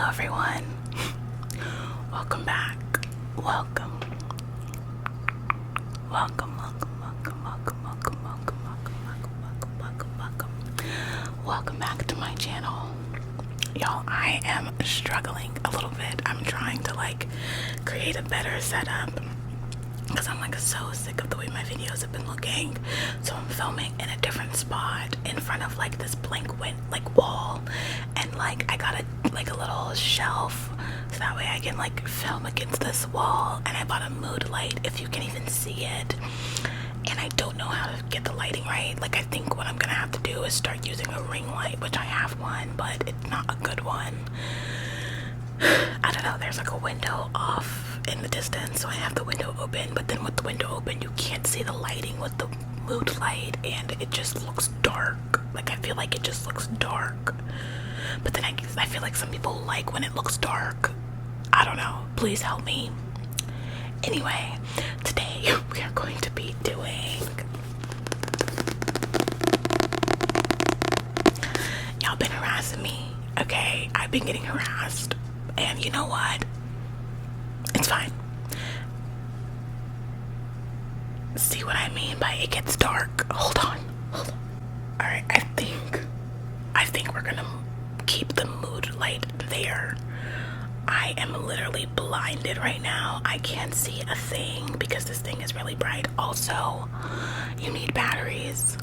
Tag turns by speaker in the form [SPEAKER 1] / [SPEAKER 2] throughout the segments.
[SPEAKER 1] Hello everyone. Welcome back. Welcome. Welcome, welcome, welcome, welcome, welcome, welcome, welcome, welcome, welcome, welcome, welcome. Welcome back to my channel. Y'all, I am struggling a little bit. I'm trying to create a better setup because I'm so sick of the way my videos have been looking. So I'm filming in a different spot in front of this blank wall, and I got a little shelf so that way I can film against this wall. And I bought a mood light, if you can even see it, and I don't know how to get the lighting right. I think what I'm gonna have to do is start using a ring light, which I have one, but it's not a good one. I don't know, there's a window off in the distance, so I have the window open, but then with the window open you can't see the lighting with the mood light, and it just looks dark. I feel like it just looks dark, but then I feel like some people like when it looks dark. I don't know, please help me. Anyway, today we are going to be doing, y'all been harassing me, okay? I've been getting harassed, and you know what? It's fine. See what I mean by it gets dark? Hold on. Alright, I think we're gonna keep the mood light there. I am literally blinded right now. I can't see a thing because this thing is really bright. Also, you need batteries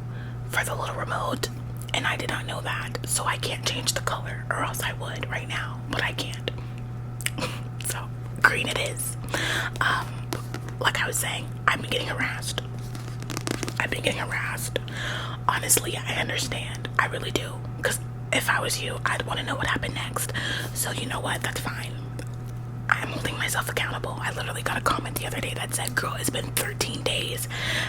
[SPEAKER 1] for the little remote, and I did not know that, so I can't change the color, or else I would right now, but I can't. So green it is. Like I was saying, I've been getting harassed. Honestly, I understand. I really do. Because if I was you, I'd want to know what happened next. So you know what? That's fine. I'm holding myself accountable. I literally got a comment the other day that said, girl, it's been 13 days.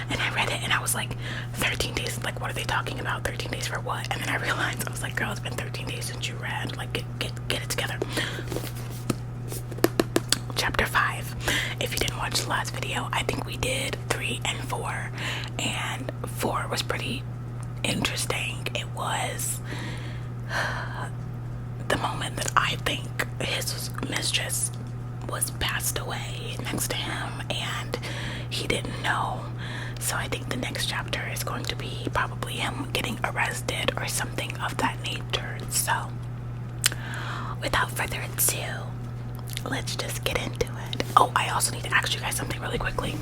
[SPEAKER 1] And I read it and I was like, 13 days? What are they talking about? 13 days for what? And then I realized, I was like, girl, it's been 13 days since you read. Get it together. Chapter 5. If you didn't watch the last video, I think we did 3 and 4, and 4 was pretty interesting. It was the moment that I think his mistress was passed away next to him and he didn't know. So I think the next chapter is going to be probably him getting arrested or something of that nature. So without further ado, let's just get into it. Oh, I also need to ask you guys something really quickly.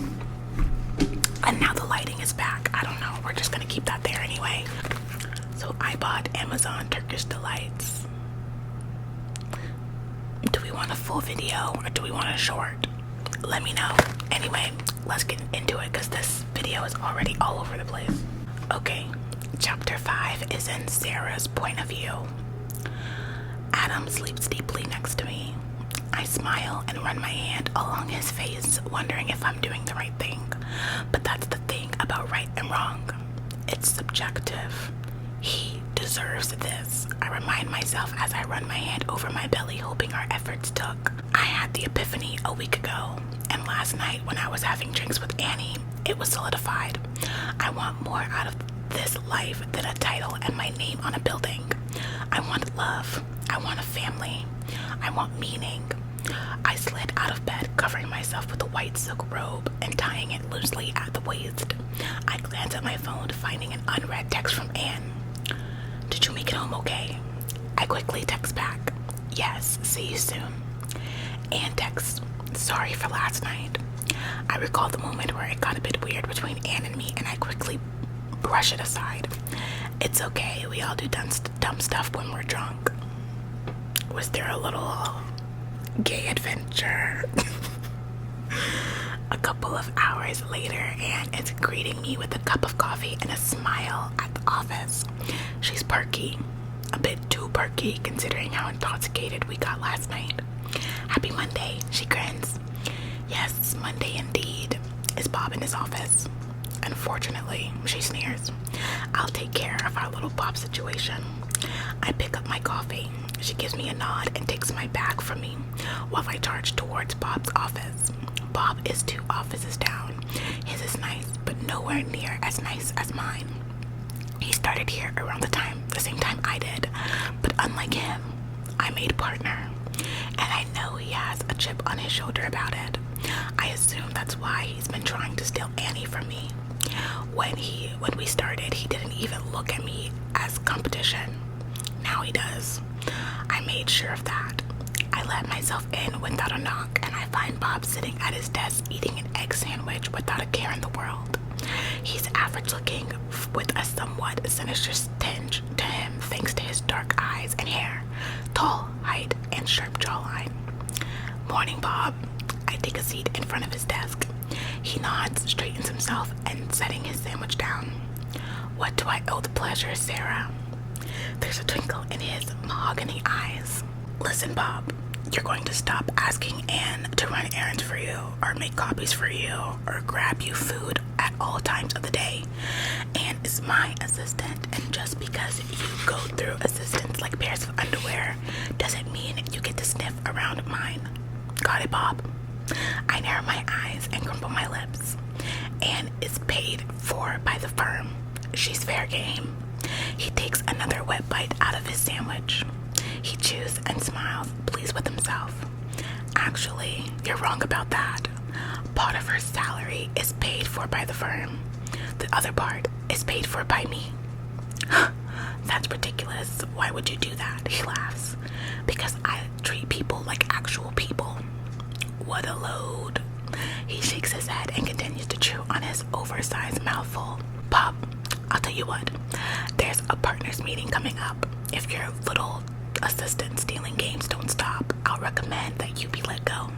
[SPEAKER 1] And now the lighting is back. I don't know. We're just gonna keep that there anyway. So I bought Amazon Turkish Delights. Do we want a full video or do we want a short? Let me know. Anyway, let's get into it because this video is already all over the place. Okay, chapter 5 is in Sarah's point of view. Adam sleeps deeply next to me. I smile and run my hand along his face, wondering if I'm doing the right thing. But that's the thing about right and wrong. It's subjective. He deserves this. I remind myself as I run my hand over my belly, hoping our efforts took. I had the epiphany a week ago, and last night when I was having drinks with Annie, it was solidified. I want more out of this life than a title and my name on a building. I want love. I want a family. I want meaning. I slid out of bed, covering myself with a white silk robe and tying it loosely at the waist. I glanced at my phone, finding an unread text from Anne. Did you make it home okay? I quickly text back, yes, see you soon. Anne texts, sorry for last night. I recall the moment where it got a bit weird between Anne and me, and I quickly brush it aside. It's okay, we all do dumb stuff when we're drunk. Was there a little gay adventure? A couple of hours later, Anne is greeting me with a cup of coffee and a smile at the office. She's perky, a bit too perky considering how intoxicated we got last night. Happy Monday, she grins. Yes, Monday indeed. Is Bob in his office? Unfortunately, she sneers. I'll take care of our little Bob situation. I pick up my coffee. She gives me a nod and takes my bag from me while I charge towards Bob's office. Bob is 2 offices down. His is nice, but nowhere near as nice as mine. He started here around the same time I did, but unlike him, I made partner. I know he has a chip on his shoulder about it. I assume that's why he's been trying to steal Annie from me. When we started, he didn't even look at me as competition. Now he does. I made sure of that. I let myself in without a knock, and I find Bob sitting at his desk eating an egg sandwich without a care in the world. He's average looking with a somewhat sinister tinge to him thanks to his dark eyes and hair, tall height, and sharp jawline. Morning, Bob. I take a seat in front of his desk. He nods, straightens himself, and setting his sandwich down. What do I owe the pleasure, Sarah? There's a twinkle in his mahogany eyes. Listen, Bob, you're going to stop asking Anne to run errands for you, or make copies for you, or grab you food at all times of the day. Anne is my assistant, and just because you go through assistants like pairs of underwear doesn't mean you get to sniff around mine. Got it, Bob? I narrow my eyes and crumple my lips. Anne is paid for by the firm. She's fair game. He takes another wet bite out of his sandwich. He chews and smiles, pleased with himself. Actually, you're wrong about that. Part of her salary is paid for by the firm. The other part is paid for by me. That's ridiculous. Why would you do that? He laughs. Because I treat people like actual people. What a load. He shakes his head and continues to chew on his oversized mouthful. Bob, I'll tell you what. There's a partners meeting coming up. If your little assistant stealing games don't stop, I'll recommend that you be let go.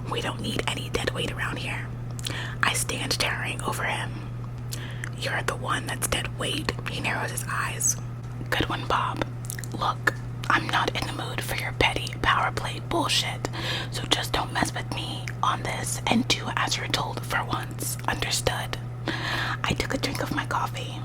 [SPEAKER 1] We don't need any dead weight around here. I stand towering over him. You're the one that's dead weight. He narrows his eyes. Good one, Bob. Look, I'm not in the mood for your petty power play bullshit, so just don't mess with me on this and do as you're told for once. Understood? I took a drink of my coffee.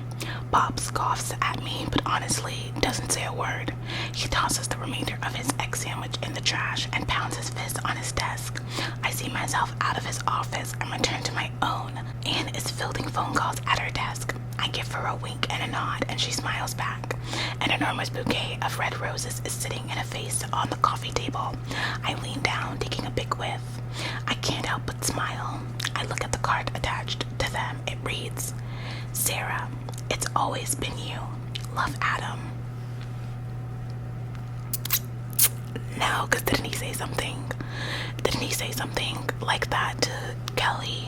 [SPEAKER 1] Bob scoffs at me, but honestly doesn't say a word. He tosses the remainder of his egg sandwich in the trash and pounds his fist on his desk. I see myself out of his office and return to my own. Anne is fielding phone calls at her desk. I give her a wink and a nod, and she smiles back. An enormous bouquet of red roses is sitting in a vase on the coffee table. I lean down, taking a big whiff. I can't help but smile. I look at the card attached to them. It reads, Sarah, it's always been you. Love, Adam. No, because didn't he say something? Didn't he say something like that to Kelly?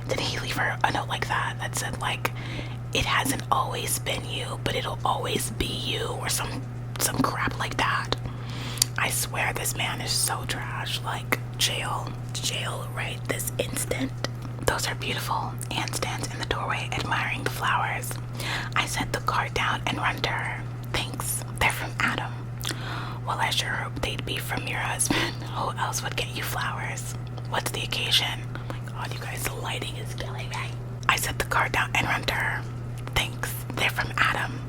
[SPEAKER 1] Did he leave her a note like that that said like, it hasn't always been you, but it'll always be you, or some crap like that? I swear this man is so trash. Like, jail right this instant. Those are beautiful. Anne stands in the doorway admiring the flowers. I set the card down and run to her. Thanks, they're from Adam. Well, I sure hope they'd be from your husband. Who else would get you flowers? What's the occasion? Oh my god, you guys, the lighting is killing me. I set the card down and run to her. Thanks, they're from Adam.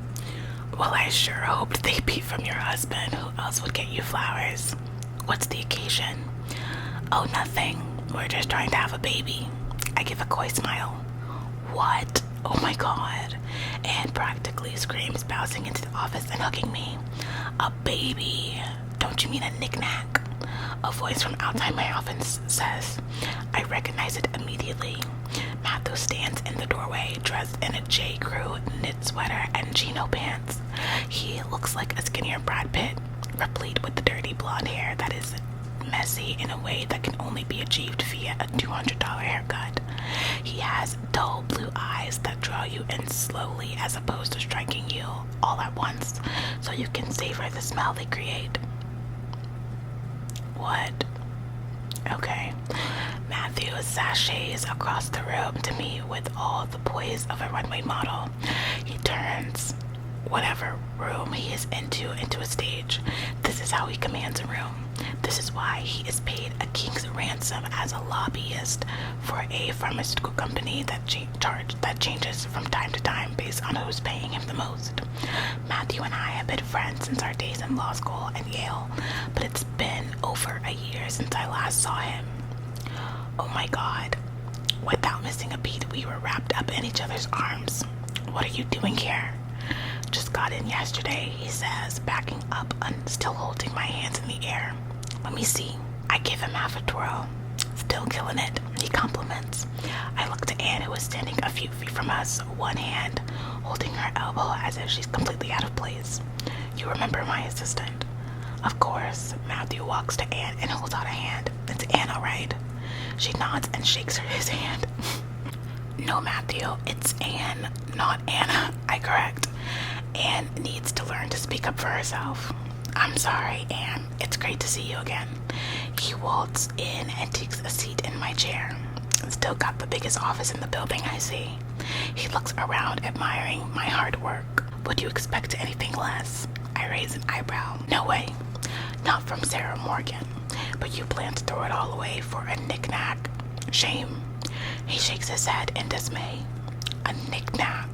[SPEAKER 1] Well, I sure hoped they'd be from your husband. Who else would get you flowers? What's the occasion? Oh, nothing. We're just trying to have a baby. I give a coy smile. What? Oh my god. Anne practically screams, bouncing into the office and hugging me. A baby? Don't you mean a knick-knack? A voice from outside my office says. I recognize it immediately. Matthew stands in the doorway, dressed in a J. Crew knit sweater and chino pants. He looks like a skinnier Brad Pitt, replete with the dirty blonde hair that is messy in a way that can only be achieved via a $200 haircut. He has dull blue eyes that draw you in slowly as opposed to striking you all at once, so you can savor the smell they create. What? Okay. Matthew sashays across the room to me with all the poise of a runway model. He turns whatever room he is into a stage. This is how he commands a room. This is why he is paid a king's ransom as a lobbyist for a pharmaceutical company that changes from time to time based on who's paying him the most. Matthew and I have been friends since our days in law school and Yale, but it's been over a year since I last saw him. Oh my god. Without missing a beat, we were wrapped up in each other's arms. What are you doing here? Just got in yesterday, he says, backing up and still holding my hands in the air. Let me see. I give him half a twirl. Still killing it, he compliments. I look to Anne, who is standing a few feet from us, one hand holding her elbow as if she's completely out of place. You remember my assistant? Of course. Matthew walks to Anne and holds out a hand. It's Anne, all right? She nods and shakes his hand. No, Matthew, it's Anne, not Anna, I correct. Anne needs to learn to speak up for herself. I'm sorry, Anne. It's great to see you again. He waltzes in and takes a seat in my chair. Still got the biggest office in the building, I see. He looks around, admiring my hard work. Would you expect anything less? I raise an eyebrow. No way. Not from Sarah Morgan. But you plan to throw it all away for a knick-knack? Shame. He shakes his head in dismay. A knick-knack,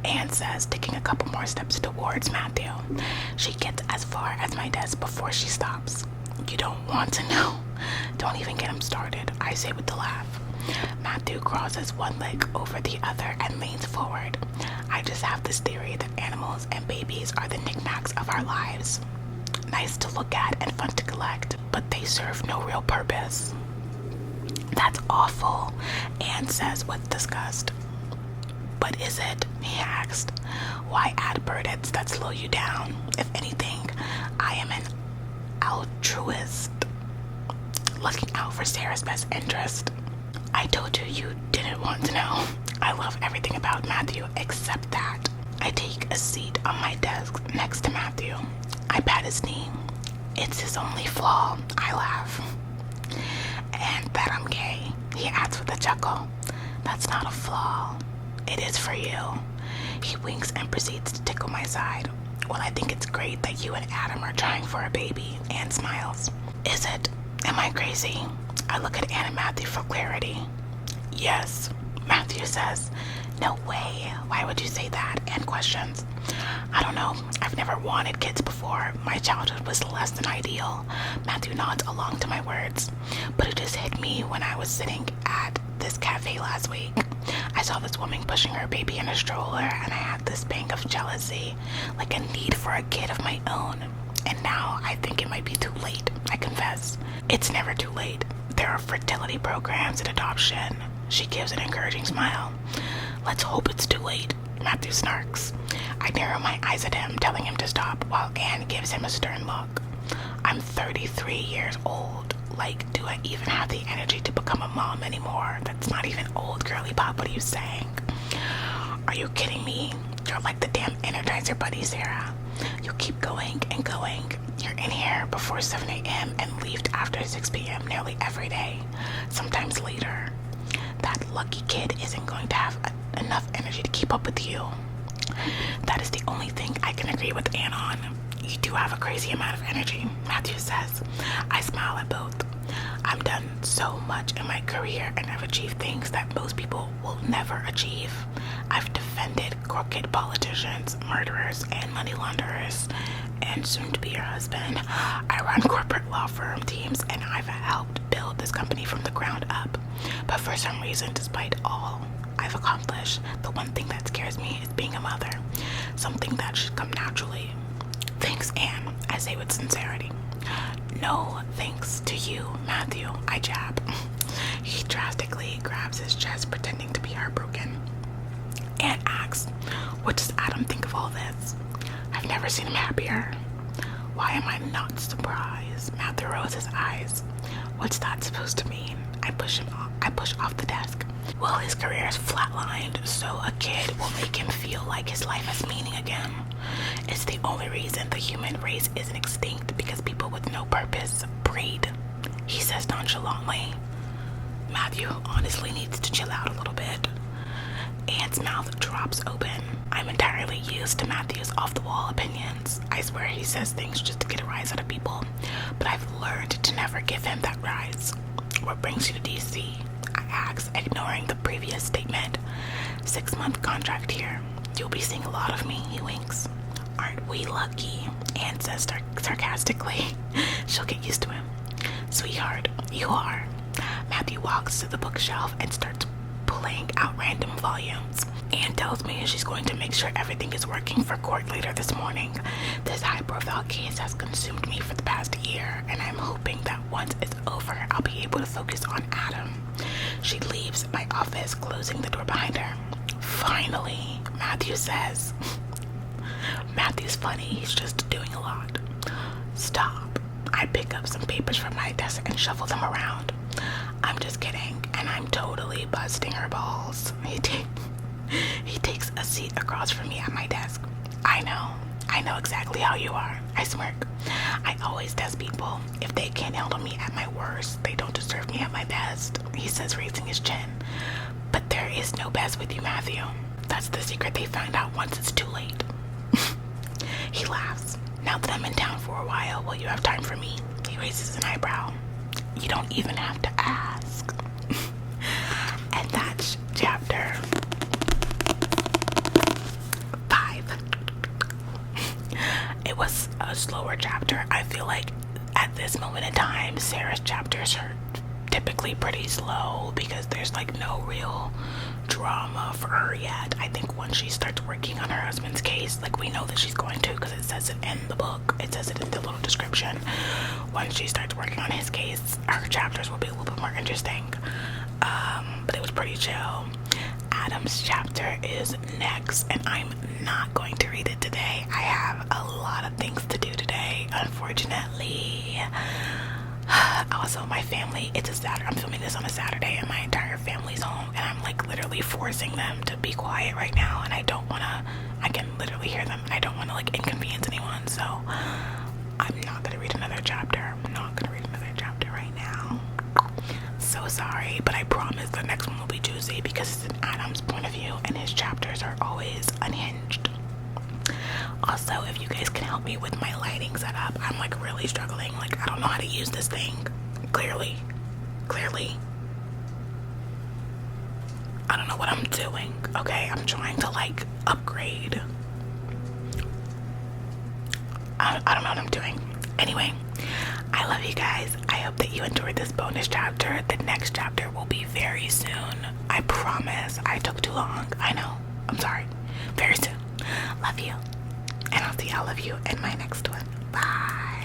[SPEAKER 1] Anne says, taking a couple more steps towards Matthew. She gets as far as my desk before she stops. You don't want to know. Don't even get him started, I say with a laugh. Matthew crosses one leg over the other and leans forward. I just have this theory that animals and babies are the knickknacks of our lives. Nice to look at and fun to collect, but they serve no real purpose. That's awful, Anne says with disgust. But is it? He asked. Why add burdens that slow you down? If anything, I am an altruist, looking out for Sarah's best interest. I told you you didn't want to know. I love everything about Matthew except that. I take a seat on my desk next to Matthew. I pat his knee. It's his only flaw, I laugh. And that I'm gay, he adds with a chuckle. That's not a flaw. It is for you. He winks and proceeds to tickle my side. Well, I think it's great that you and Adam are trying for a baby, Anne smiles. Is it? Am I crazy? I look at Anne and Matthew for clarity. Yes, Matthew says. No way. Why would you say that? Anne questions. I don't know. I've never wanted kids before. My childhood was less than ideal. Matthew nods along to my words. But it just hit me when I was sitting at this cafe last week. I saw this woman pushing her baby in a stroller, and I had this pang of jealousy, like a need for a kid of my own. And now I think it might be too late, I confess. It's never too late. There are fertility programs and adoption. She gives an encouraging smile. Let's hope it's too late, Matthew snarks. I narrow my eyes at him, telling him to stop, while Anne gives him a stern look. I'm 33 years old. Like, do I even have the energy to become a mom anymore? That's not even old, girly pop. What are you saying? Are you kidding me? You're like the damn Energizer Bunny, Sarah. You keep going and going. You're in here before 7 a.m. and leave after 6 p.m. nearly every day, sometimes later. That lucky kid isn't going to have enough energy to keep up with you. That is the only thing I can agree with Anne on. You do have a crazy amount of energy, Matthew says. I smile at both. I've done so much in my career and I've achieved things that most people will never achieve. I've defended crooked politicians, murderers, and money launderers, and soon to be your husband. I run corporate law firm teams and I've helped build this company from the ground up. But for some reason, despite all I've accomplished, the one thing that scares me is being a mother. Something that should come naturally. Thanks, Anne, I say with sincerity. No thanks to you, Matthew, I jab. He drastically grabs his chest, pretending to be heartbroken. Anne asks, what does Adam think of all this? I've never seen him happier. Why am I not surprised? Matthew rolls his eyes. What's that supposed to mean? I push off the desk. Well, his career is flatlined, so a kid will make him feel like his life has meaning again. It's the only reason the human race isn't extinct, because people with no purpose breed, he says nonchalantly. Matthew honestly needs to chill out a little bit. Anne's mouth drops open. I'm entirely used to Matthew's off-the-wall opinions. I swear he says things just to get a rise out of people, but I've learned to never give him that rise. What brings you to DC? I ask, ignoring the previous statement. 6-month contract here. You'll be seeing a lot of me, he winks. Aren't we lucky? Anne says sarcastically. She'll get used to him. Sweetheart, you are. Matthew walks to the bookshelf and starts pulling out random volumes. Anne tells me she's going to make sure everything is working for court later this morning. This high-profile case has consumed me for the past year, and I'm hoping that once it's over, I'll be able to focus on Adam. She leaves my office, closing the door behind her. Finally, Matthew says. Matthew's funny, he's just doing a lot. Stop. I pick up some papers from my desk and shuffle them around. I'm just kidding, and I'm totally busting her balls. He takes a seat across from me at my desk. I know exactly how you are. I smirk. I always test people. If they can't handle me at my worst, they don't deserve me at my best, he says, raising his chin. But there is no best with you, Matthew. That's the secret they find out once it's too late. He laughs. Now that I'm in town for a while, will you have time for me? He raises an eyebrow. You don't even have to ask. And that's chapter 5. It was a slower chapter. I feel like at this moment in time, Sarah's chapters are typically pretty slow because there's like no real drama for her yet. I think once she starts working on her husband's case, like we know that she's going to because it says it in the book, it says it in the little description. Once she starts working on his case, her chapters will be a little bit more interesting. But it was pretty chill. Adam's chapter is next, and I'm not going to read it today. I have a lot of things to do today, unfortunately. Also, my family, it's a Saturday. I'm filming this on a Saturday, and my entire family's home, and I'm like literally forcing them to be quiet right now, and I don't want to, I can literally hear them, and I don't want to like inconvenience anyone, so I'm not going to read another chapter. I'm not going to read another chapter right now. So sorry, but I promise the next one will be juicy because it's in Adam's point of view, and his chapters are always unhinged. Also, if you guys can help me with my lighting setup, I'm like really struggling. Like, I don't know how to use this thing. Clearly. I don't know what I'm doing. Okay, I'm trying to like upgrade. I don't know what I'm doing. Anyway, I love you guys. I hope that you enjoyed this bonus chapter. The next chapter will be very soon. I promise. I took too long. I know. I'm sorry. Very soon. Love you. And I'll see all of you in my next one. Bye.